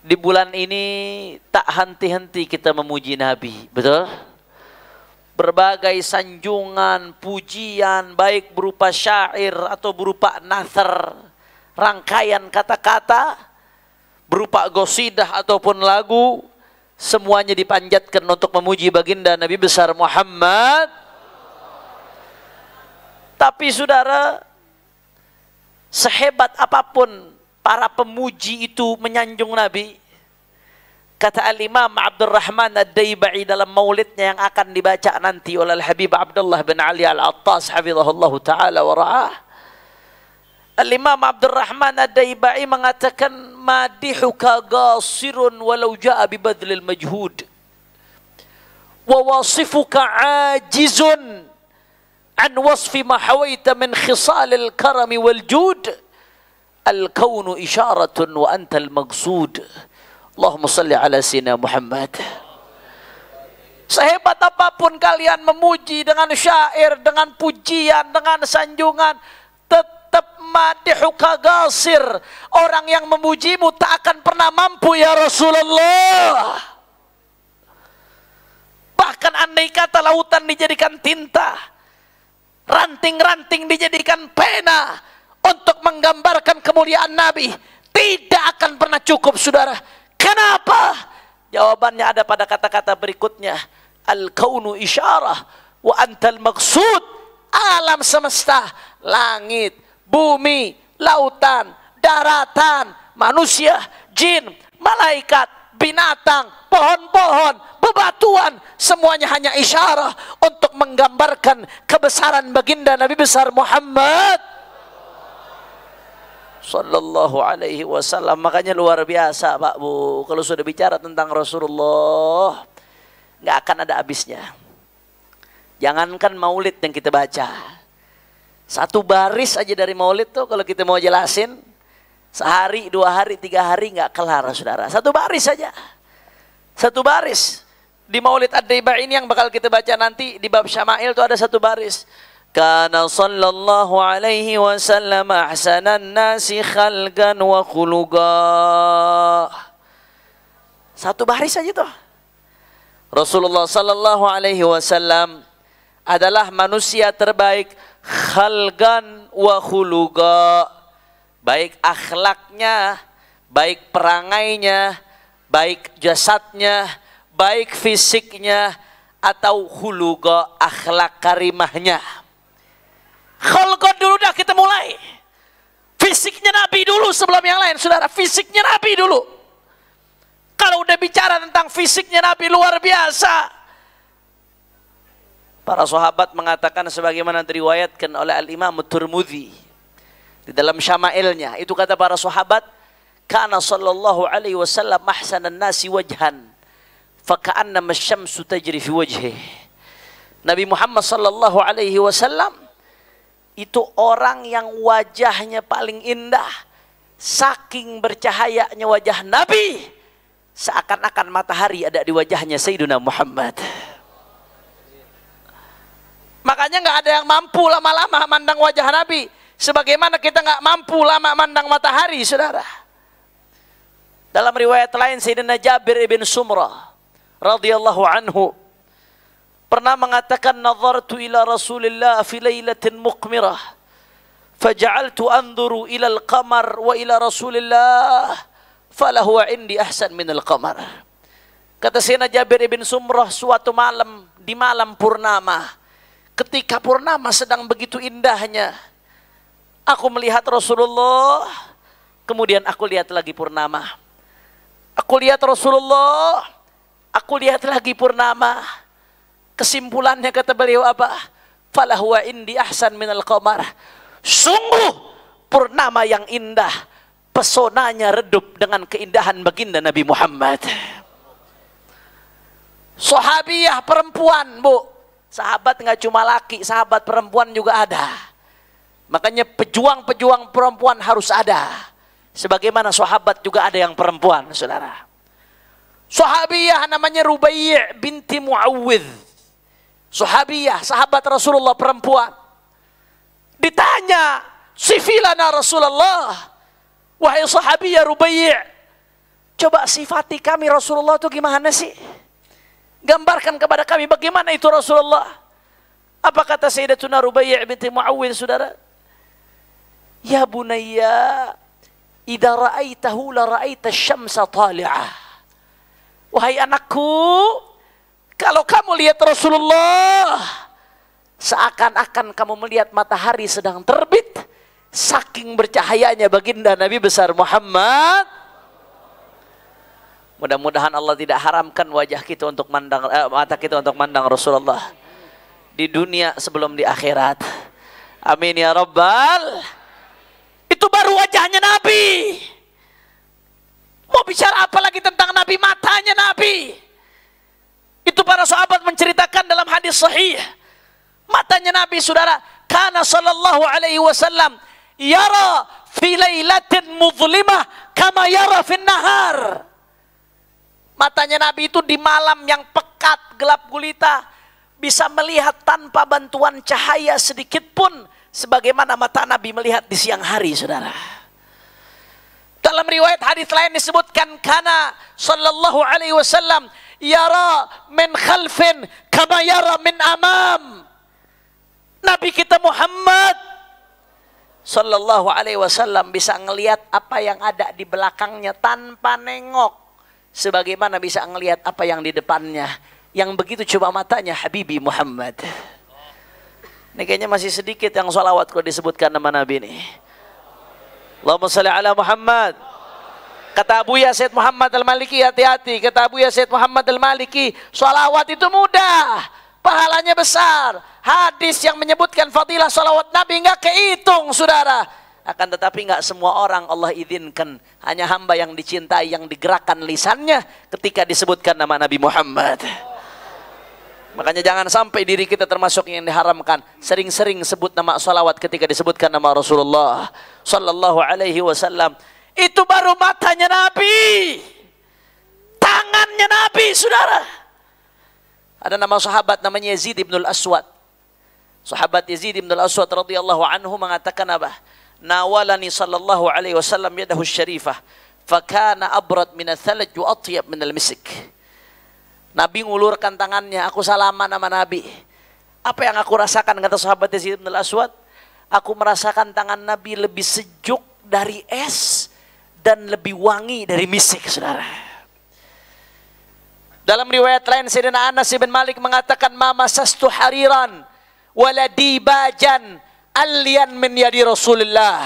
Di bulan ini tak henti-henti kita memuji Nabi, betul? Berbagai sanjungan, pujian, baik berupa syair atau berupa nathar, rangkaian kata-kata, berupa qasidah ataupun lagu, semuanya dipanjatkan untuk memuji baginda Nabi besar Muhammad. Tapi saudara, sehebat apapun para pemuji itu menyanjung Nabi, kata Al-Imam Abdurrahman Ad-Daibai dalam maulidnya yang akan dibaca nanti oleh Al-Habib Abdullah bin Ali Al-Attas hafizahullah ta'ala wa ra'ah, Al-Imam Abdurrahman Ad-Daibai mengatakan, madihuka qasirun walau ja'a bibadlil majhud wa wasifuka ajizun an wasfi ma hawaita min khisalil karami wal jud. Al-kaunu isyaratun wa antal maqsud. Allahumma salli ala sayyidina Muhammad. Sehebat apapun kalian memuji dengan syair, dengan pujian, dengan sanjungan, tetap madihuka qasir. Orang yang memujimu tak akan pernah mampu ya Rasulullah. Bahkan andai kata lautan dijadikan tinta, ranting-ranting dijadikan pena untuk menggambarkan kemuliaan Nabi, tidak akan pernah cukup saudara. Kenapa? Jawabannya ada pada kata-kata berikutnya. Al-kaunu isyarah wa antal maqsud. Alam semesta, langit, bumi, lautan, daratan, manusia, jin, malaikat, binatang, pohon-pohon, bebatuan, semuanya hanya isyarah untuk menggambarkan kebesaran baginda Nabi besar Muhammad sallallahu alaihi wasallam. Makanya luar biasa Pak Bu, kalau sudah bicara tentang Rasulullah nggak akan ada habisnya. Jangankan maulid yang kita baca, satu baris aja dari maulid tuh kalau kita mau jelasin sehari, 2 hari, 3 hari nggak kelar saudara. Satu baris saja, satu baris di maulid Ad-Daibai ini yang bakal kita baca nanti di bab Syama'il tuh ada satu baris. Kana sallallahu alaihi wasallam ahsanan nasi khalqan wa khuluqa. Satu baris saja tuh. Rasulullah sallallahu alaihi wasallam adalah manusia terbaik khalqan wa khuluqa. Baik akhlaknya, baik perangainya, baik jasadnya, baik fisiknya, atau khuluqa akhlak karimahnya. Khalqan dulu dah kita mulai. Fisiknya Nabi dulu sebelum yang lain saudara. Fisiknya Nabi dulu. Kalau udah bicara tentang fisiknya Nabi luar biasa. Para sahabat mengatakan sebagaimana diriwayatkan oleh Al-Imam Tirmidzi di dalam Syama'ilnya, itu kata para sahabat, kana sallallahu alaihi wasallam ahsanan nasi wajhan faka'annama asy-syamsu tajri fi wajhihi. Nabi Muhammad sallallahu alaihi wasallam itu orang yang wajahnya paling indah, saking bercahayanya wajah Nabi, seakan-akan matahari ada di wajahnya Sayyidina Muhammad. Makanya nggak ada yang mampu lama-lama mandang wajah Nabi, sebagaimana kita nggak mampu lama mandang matahari, saudara. Dalam riwayat lain, Sayyidina Jabir ibn Sumrah radhiyallahu anhu pernah mengatakan, nazartu ila Rasulillah fi lailatin muqmirah faja'altu anzuru ila al-qamar wa ila Rasulillah falahu indi ahsan min al-qamar. Kata Sayyidina Jabir ibn Sumrah, suatu malam di malam purnama, ketika purnama sedang begitu indahnya, aku melihat Rasulullah, kemudian aku lihat lagi purnama. Aku lihat Rasulullah, aku lihat lagi purnama. Kesimpulannya kata beliau apa? Falahu indi ahsan minal qamar. Sungguh purnama yang indah, pesonanya redup dengan keindahan baginda Nabi Muhammad. Sahabiyah perempuan, Bu. Sahabat nggak cuma laki, sahabat perempuan juga ada. Makanya pejuang-pejuang perempuan harus ada. Sebagaimana sahabat juga ada yang perempuan, saudara. Sahabiyah namanya Rubai' binti Muawwidh. Sahabiyah, sahabat Rasulullah perempuan. Ditanya, sifilana Rasulullah, wahai sahabiyah Rubai', Coba sifati kami Rasulullah itu gimana sih? Gambarkan kepada kami bagaimana itu Rasulullah. Apa kata Sayyidatuna Rubai' binti Muawwidh, saudara? Ya bunayya, idza ra'aitahu la ra'aita asy-syamsa tali'ah. Wahai anakku, kalau kamu lihat Rasulullah, seakan-akan kamu melihat matahari sedang terbit, saking bercahayanya baginda Nabi besar Muhammad. Mudah-mudahan Allah tidak haramkan wajah kita untuk mandang, mata kita untuk mandang Rasulullah di dunia sebelum di akhirat. Amin ya Rabbal. Itu baru wajahnya Nabi. Mau bicara apa lagi tentang Nabi? Matanya Nabi. Itu para sahabat menceritakan dalam hadis sahih. Matanya Nabi, saudara, kana sallallahu alaihi wasallam yara fi lailatin mudhlimah kama yara fin nahar. Matanya Nabi itu di malam yang pekat, gelap gulita, bisa melihat tanpa bantuan cahaya sedikit pun, sebagaimana mata Nabi melihat di siang hari, saudara. Dalam riwayat hadis lain disebutkan, kana sallallahu alaihi wasallam yara min khalfin kama yara min amam. Nabi kita Muhammad sallallahu alaihi wasallam bisa ngelihat apa yang ada di belakangnya tanpa nengok, sebagaimana bisa ngelihat apa yang di depannya. Yang begitu cuma matanya Habibi Muhammad. Ini kayaknya masih sedikit yang sholawat kalau disebutkan nama Nabi ini. Allahumma salli ala Muhammad. Kata Abuya Sayyid Muhammad Al-Maliki, hati-hati. Kata Abuya Sayyid Muhammad Al-Maliki, sholawat itu mudah, pahalanya besar. Hadis yang menyebutkan fadilah sholawat Nabi nggak kehitung, saudara. Akan tetapi nggak semua orang Allah izinkan, hanya hamba yang dicintai yang digerakkan lisannya ketika disebutkan nama Nabi Muhammad. Makanya jangan sampai diri kita termasuk yang diharamkan. Sering-sering sebut nama salawat ketika disebutkan nama Rasulullah sallallahu alaihi wasallam. Itu baru matanya Nabi, tangannya Nabi, saudara. Ada nama sahabat namanya Yazid ibn al-Aswad. Sahabat Yazid ibn al-Aswad radhiyallahu anhu mengatakan apa? Nawalani sallallahu alaihi wasallam yadahu syarifah fakana abrad min al-thalaj wa atyab min al-misik. Nabi ngulurkan tangannya, aku salaman sama Nabi. Apa yang aku rasakan, kata sahabat Yazid bin al-Aswad? Aku merasakan tangan Nabi lebih sejuk dari es dan lebih wangi dari misik, saudara. Dalam riwayat lain Sayyidina Anas bin Malik mengatakan, ma masastu hariran wala dibajan alyan min yadi Rasulullah.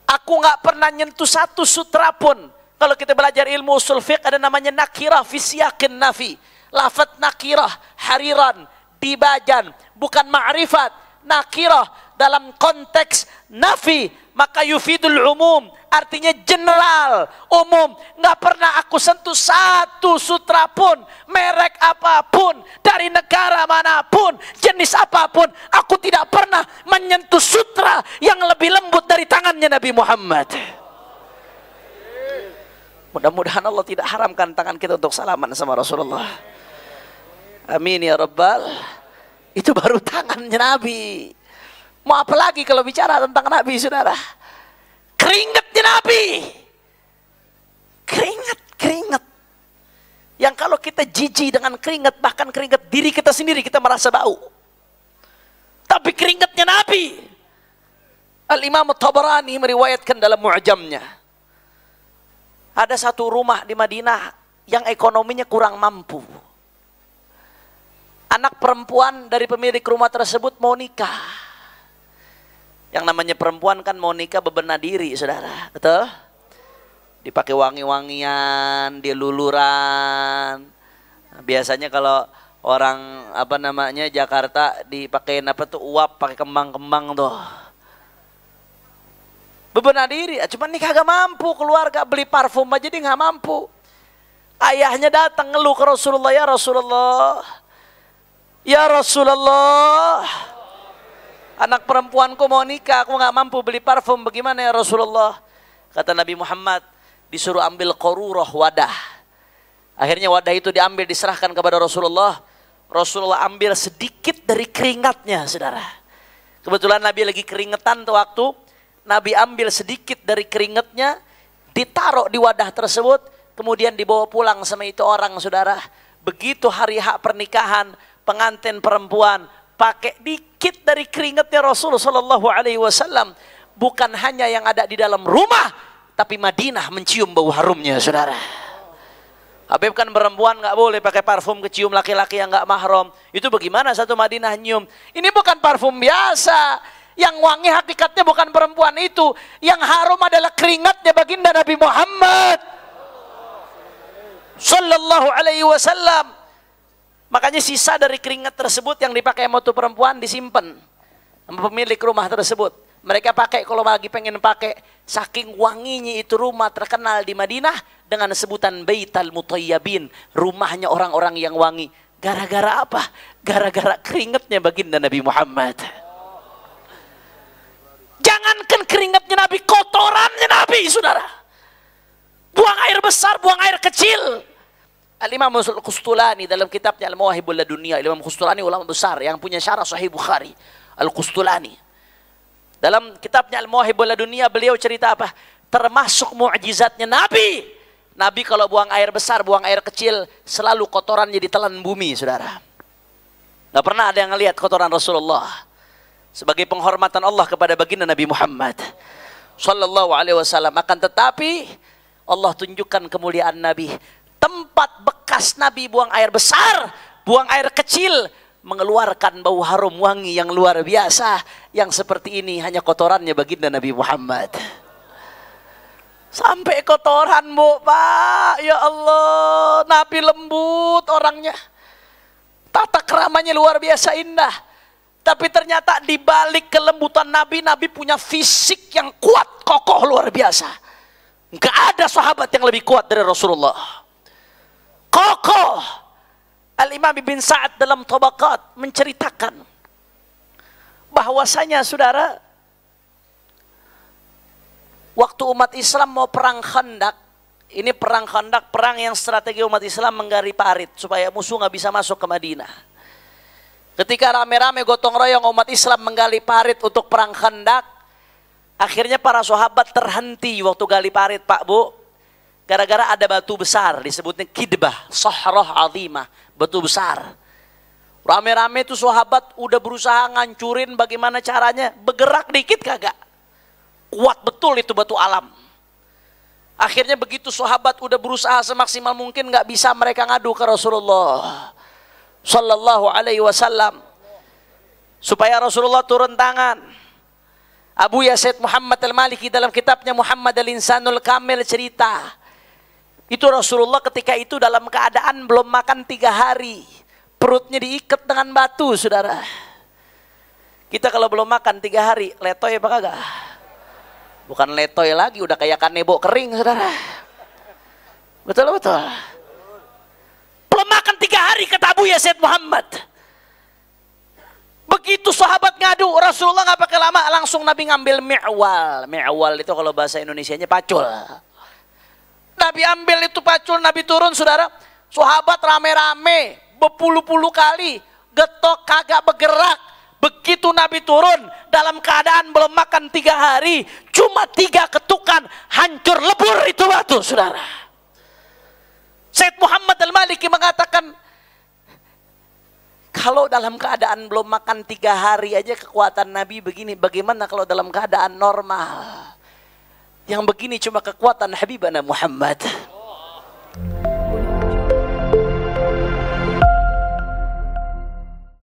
Aku nggak pernah nyentuh satu sutra pun. Kalau kita belajar ilmu usul fiqh ada namanya nakirah fi siyaqin nafi. Lafaz nakirah, hariran, dibajan, bukan ma'rifat. Nakirah dalam konteks nafi, maka yufidul umum, artinya general, umum. Nggak pernah aku sentuh satu sutra pun, merek apapun, dari negara manapun, jenis apapun. Aku tidak pernah menyentuh sutra yang lebih lembut dari tangannya Nabi Muhammad. Mudah-mudahan Allah tidak haramkan tangan kita untuk salaman sama Rasulullah. Amin ya Rabbal. Itu baru tangannya Nabi. Mau apa lagi kalau bicara tentang Nabi, saudara? Keringatnya Nabi. Keringat. Yang kalau kita jijik dengan keringat, bahkan keringat diri kita sendiri kita merasa bau. Tapi keringatnya Nabi. Al-Imam Tabarani meriwayatkan dalam Mu'jamnya. Ada satu rumah di Madinah yang ekonominya kurang mampu. Anak perempuan dari pemilik rumah tersebut mau nikah. Yang namanya perempuan kan mau nikah bebenah diri, saudara, betul? Dipakai wangi-wangian, diluluran. Biasanya kalau orang Jakarta dipakai uap, pakai kembang-kembang tuh. Bebenah diri, cuma nikah gak mampu, keluarga beli parfum aja dia gak mampu. Ayahnya datang ngeluh ke Rasulullah, ya Rasulullah, ya Rasulullah, anak perempuanku mau nikah, aku gak mampu beli parfum, bagaimana ya Rasulullah? Kata Nabi Muhammad, disuruh ambil qarurah, wadah. Akhirnya wadah itu diambil, diserahkan kepada Rasulullah. Rasulullah ambil sedikit dari keringatnya, saudara. Kebetulan Nabi lagi keringetan tuh waktu. Nabi ambil sedikit dari keringatnya, ditaruh di wadah tersebut, kemudian dibawa pulang sama itu orang, saudara. Begitu hari hak pernikahan, pengantin perempuan pakai dikit dari keringatnya Rasulullah Shallallahu Alaihi Wasallam. Bukan hanya yang ada di dalam rumah, tapi Madinah mencium bau harumnya, saudara. Habib kan perempuan nggak boleh pakai parfum kecium laki-laki yang nggak mahram. Itu bagaimana satu Madinah nyium? Ini bukan parfum biasa. Yang wangi hakikatnya bukan perempuan itu. Yang harum adalah keringatnya baginda Nabi Muhammad Sallallahu Alaihi Wasallam. Makanya sisa dari keringat tersebut yang dipakai sama tuh perempuan disimpan sama pemilik rumah tersebut. Mereka pakai kalau lagi pengen pakai, saking wanginya itu rumah terkenal di Madinah dengan sebutan Baitul Mutayyibin, rumahnya orang-orang yang wangi. Gara-gara apa? Gara-gara keringatnya baginda Nabi Muhammad. Jangankan keringatnya Nabi, kotorannya Nabi, saudara. Buang air besar, buang air kecil. Al-Imam Al-Qustulani dalam kitabnya Al-Mawahibul Ladunia, Imam Qustulani ulama besar yang punya syarah Sahih Bukhari. Al-Qustulani dalam kitabnya Al-Mawahibul Ladunia, beliau cerita apa? Termasuk mukjizatnya Nabi. Nabi kalau buang air besar, buang air kecil, selalu kotorannya ditelan bumi, saudara. Gak pernah ada yang ngelihat kotoran Rasulullah. Sebagai penghormatan Allah kepada baginda Nabi Muhammad Sallallahu Alaihi Wasallam. Akan tetapi Allah tunjukkan kemuliaan Nabi. Tempat bekas Nabi buang air besar, buang air kecil, mengeluarkan bau harum wangi yang luar biasa. Yang seperti ini hanya kotorannya baginda Nabi Muhammad. Sampai kotoran, Bu, Pak. Ya Allah, Nabi lembut orangnya. Tata keramanya luar biasa indah. Tapi ternyata di balik kelembutan Nabi, Nabi punya fisik yang kuat, kokoh luar biasa. Enggak ada sahabat yang lebih kuat dari Rasulullah. Kokoh. Al-Imam Ibn Sa'ad dalam Tabaqat menceritakan bahwasanya, saudara, waktu umat Islam mau perang Khandaq, ini perang Khandaq, perang yang strategi umat Islam menggali parit supaya musuh nggak bisa masuk ke Madinah. Ketika rame-rame gotong royong umat Islam menggali parit untuk perang Khandaq, akhirnya para sahabat terhenti waktu gali parit, Pak, Bu. Gara-gara ada batu besar, disebutnya Kidbah, Sahrah Azimah, batu besar. Rame-rame itu sahabat udah berusaha ngancurin bagaimana caranya, bergerak dikit kagak. Kuat betul itu batu alam. Akhirnya begitu sahabat udah berusaha semaksimal mungkin, nggak bisa, mereka ngadu ke Rasulullah Sallallahu Alaihi Wasallam supaya Rasulullah turun tangan. Abu Yazid Muhammad Al-Maliki dalam kitabnya Muhammad Al-Insanul Kamil cerita, itu Rasulullah ketika itu dalam keadaan belum makan 3 hari. Perutnya diikat dengan batu, saudara. Kita kalau belum makan 3 hari, letoy apa kagak? Bukan letoy lagi, udah kayak kanebo kering, saudara. Betul-betul. Belum makan 3 hari, kata Abu Yazid Muhammad. Begitu sahabat ngadu, Rasulullah nggak pakai lama, langsung Nabi ngambil mi'wal. Mi'wal itu kalau bahasa Indonesianya pacul. Nabi ambil itu pacul, Nabi turun, saudara. Sahabat rame-rame, berpuluh-puluh kali, getok kagak bergerak. Begitu Nabi turun, dalam keadaan belum makan 3 hari, cuma 3 ketukan, hancur lebur itu batu, saudara. Said Muhammad Al-Maliki mengatakan, kalau dalam keadaan belum makan 3 hari aja kekuatan Nabi begini, bagaimana kalau dalam keadaan normal? Yang begini cuma kekuatan Habibana Muhammad.